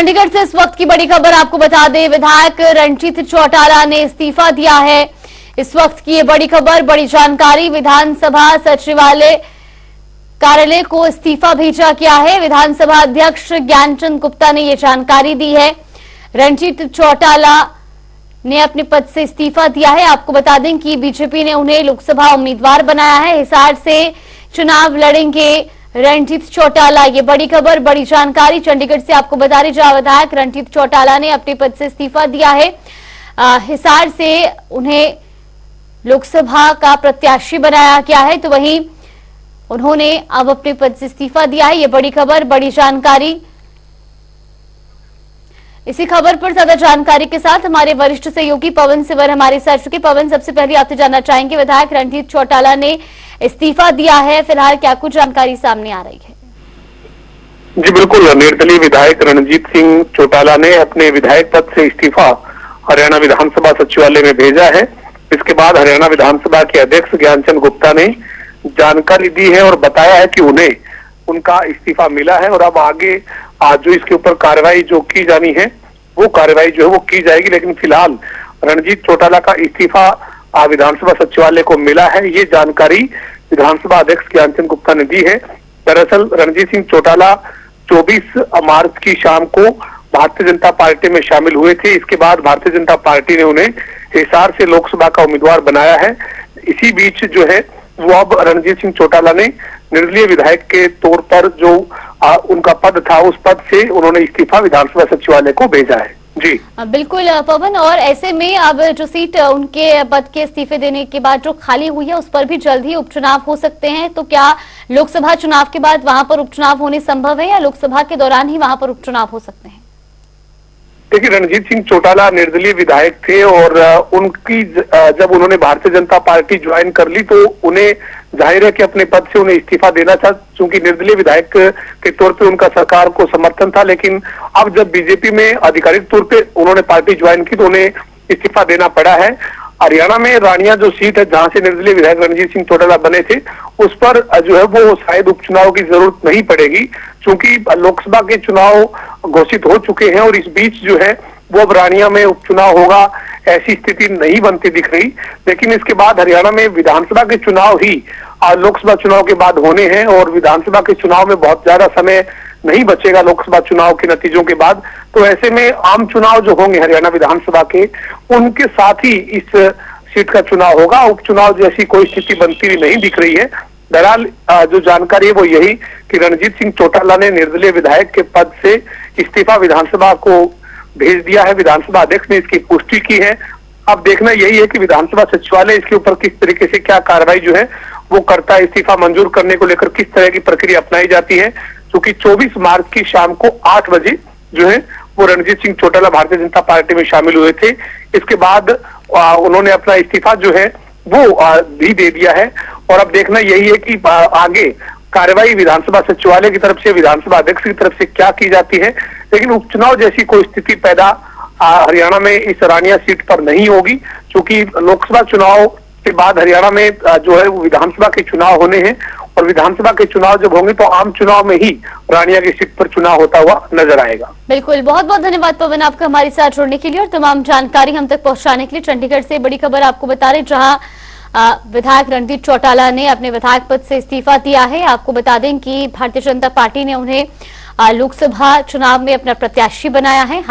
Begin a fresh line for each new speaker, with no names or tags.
चंडीगढ़ से इस वक्त की बड़ी खबर आपको बता दें, विधायक रणजीत चौटाला ने इस्तीफा दिया है। इस वक्त की ये बड़ी खबर, बड़ी जानकारी, विधानसभा सचिवालय कार्यालय को इस्तीफा भेजा गया है। विधानसभा अध्यक्ष ज्ञानचंद गुप्ता ने ये जानकारी दी है। रणजीत चौटाला ने अपने पद से इस्तीफा दिया है। आपको बता दें कि बीजेपी ने उन्हें लोकसभा उम्मीदवार बनाया है। हिसार से चुनाव लड़ेंगे रणजीत चौटाला। ये बड़ी खबर, बड़ी जानकारी चंडीगढ़ से आपको बता रही, जहां विधायक रणजीत चौटाला ने अपने पद से इस्तीफा दिया है। हिसार से उन्हें लोकसभा का प्रत्याशी बनाया गया है, तो वहीं उन्होंने अब अपने पद से इस्तीफा दिया है। ये बड़ी खबर, बड़ी जानकारी। इसी खबर पर ज्यादा जानकारी के साथ हमारे वरिष्ठ सहयोगी पवन सिवर हमारे साथ चुके। पवन, सबसे पहले आपसे जानना चाहेंगे, विधायक रणजीत चौटाला ने इस्तीफा दिया है, फिलहाल क्या कुछ जानकारी सामने आ रही है?
जी बिल्कुल, निर्दलीय विधायक रणजीत सिंह चौटाला ने अपने विधायक पद से इस्तीफा हरियाणा विधानसभा सचिवालय में भेजा है। इसके बाद हरियाणा विधानसभा के अध्यक्ष ज्ञानचंद गुप्ता ने जानकारी दी है और बताया है कि उन्हें उनका इस्तीफा मिला है और अब आगे जो इसके ऊपर कार्रवाई जो की जानी है वो कार्रवाई जो है वो की जाएगी। लेकिन फिलहाल रणजीत चौटाला का इस्तीफा विधानसभा सचिवालय को मिला है, ये जानकारी विधानसभा अध्यक्ष ज्ञानचंद गुप्ता ने दी है। दरअसल रणजीत सिंह चौटाला 24 मार्च की शाम को भारतीय जनता पार्टी में शामिल हुए थे। इसके बाद भारतीय जनता पार्टी ने उन्हें हिसार से लोकसभा का उम्मीदवार बनाया है। इसी बीच जो है वो अब रणजीत सिंह चौटाला ने निर्दलीय विधायक के तौर पर जो उनका पद था उस पद से उन्होंने इस्तीफा विधानसभा सचिवालय को भेजा है। जी
बिल्कुल पवन, और ऐसे में अब जो सीट उनके पद के इस्तीफे देने के बाद जो खाली हुई है उस पर भी जल्द ही उपचुनाव हो सकते हैं, तो क्या लोकसभा चुनाव के बाद वहां पर उपचुनाव होने संभव है या लोकसभा के दौरान ही वहां पर उपचुनाव हो सकते हैं?
देखिए, रणजीत सिंह चौटाला निर्दलीय विधायक थे और उनकी जब उन्होंने भारतीय जनता पार्टी ज्वाइन कर ली तो उन्हें जाहिर है कि अपने पद से उन्हें इस्तीफा देना था, क्योंकि निर्दलीय विधायक के तौर पे उनका सरकार को समर्थन था। लेकिन अब जब बीजेपी में आधिकारिक तौर पे उन्होंने पार्टी ज्वाइन की तो उन्हें इस्तीफा देना पड़ा है। हरियाणा में रानिया जो सीट है जहां से निर्दलीय विधायक रणजीत सिंह चौटाला बने थे उस पर जो है वो शायद उपचुनाव की जरूरत नहीं पड़ेगी, क्योंकि लोकसभा के चुनाव घोषित हो चुके हैं और इस बीच जो है वो अब रानिया में उपचुनाव होगा ऐसी स्थिति नहीं बनती दिख रही। लेकिन इसके बाद हरियाणा में विधानसभा के चुनाव ही लोकसभा चुनाव के बाद होने हैं और विधानसभा के चुनाव में बहुत ज्यादा समय नहीं बचेगा लोकसभा चुनाव के नतीजों के बाद। तो ऐसे में आम चुनाव जो होंगे हरियाणा विधानसभा के, उनके साथ ही इस सीट का चुनाव होगा। उपचुनाव जैसी कोई स्थिति बनती हुई नहीं दिख रही है। बहरहाल जो जानकारी है वो यही कि रणजीत सिंह चौटाला ने निर्दलीय विधायक के पद से इस्तीफा विधानसभा को भेज दिया है। विधानसभा अध्यक्ष ने इसकी पुष्टि की है। अब देखना यही है कि विधानसभा सचिवालय इसके ऊपर किस तरीके से क्या कार्रवाई जो है वो करता है। इस्तीफा मंजूर करने को लेकर किस तरह की प्रक्रिया अपनाई जाती है, क्योंकि 24 मार्च की शाम को 8 बजे जो है वो रणजीत सिंह चौटाला भारतीय जनता पार्टी में शामिल हुए थे। इसके बाद उन्होंने अपना इस्तीफा जो है वो भी दे दिया है और अब देखना यही है कि आगे कार्रवाई विधानसभा सचिवालय की तरफ से, विधानसभा अध्यक्ष की तरफ से क्या की जाती है। लेकिन उपचुनाव जैसी कोई स्थिति पैदा हरियाणा में इस रानिया सीट पर नहीं होगी, क्योंकि लोकसभा चुनाव के बाद हरियाणा में जो है विधानसभा के चुनाव होने हैं और विधानसभा के चुनाव जब होंगे तो आम चुनाव में ही रानिया की सीट पर चुनाव होता हुआ नजर आएगा।
बिल्कुल, बहुत बहुत धन्यवाद पवन आपका हमारे साथ जुड़ने के लिए और तमाम जानकारी हम तक पहुंचाने के लिए। चंडीगढ़ से बड़ी खबर आपको बता रहे, जहां विधायक रणजीत चौटाला ने अपने विधायक पद से इस्तीफा दिया है। आपको बता दें कि भारतीय जनता पार्टी ने उन्हें लोकसभा चुनाव में अपना प्रत्याशी बनाया है।